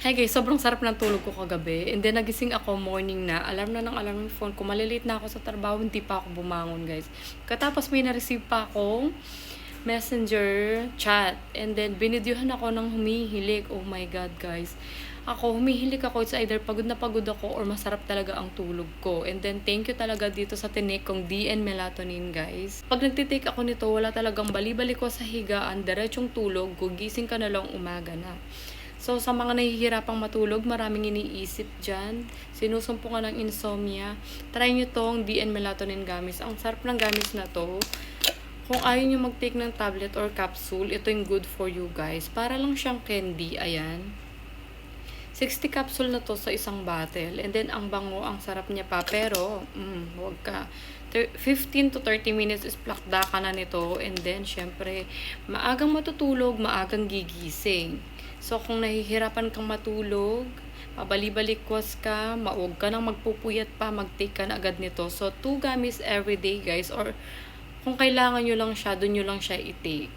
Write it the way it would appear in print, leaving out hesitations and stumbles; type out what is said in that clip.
Hi guys, sobrang sarap ng tulog ko kagabi. And then nagising ako morning na, alarm na ng alarm yung phone ko. Malilate na ako sa trabaho, hindi pa ako bumangon guys. Katapos may na-receive pa akong messenger chat. And then binidyohan ako ng humihilik. Oh my god guys. Ako, humihilik ako. It's either pagod na pagod ako or masarap talaga ang tulog ko. And then thank you talaga dito sa tinik kong DN Melatonin guys. Pag nagtitake ako nito, wala talagang bali-bali ko sa higaan, diretsong tulog, gugising ka na lang umaga na. So, sa mga nahihirapang matulog, maraming iniisip dyan. Sinusumpungan ng insomnia. Try nyo tong DN Melatonin Gummies. Ang sarap ng gummies na to. Kung ayaw nyo mag-take ng tablet or capsule, ito yung good for you guys. Para lang siyang candy. Ayan. 60 capsule na to sa isang bottle. And then, ang bango, ang sarap niya pa. Pero, huwag ka. 15 to 30 minutes is plakda ka na nito. And then, syempre, maagang matutulog, maagang gigising. So, kung nahihirapan kang matulog, pabali-balikwas ka, maog ka nang magpupuyat pa, mag-take ka na agad nito. So, 2 gummies every day, guys. Or, kung kailangan nyo lang siya, dun nyo lang siya i-take.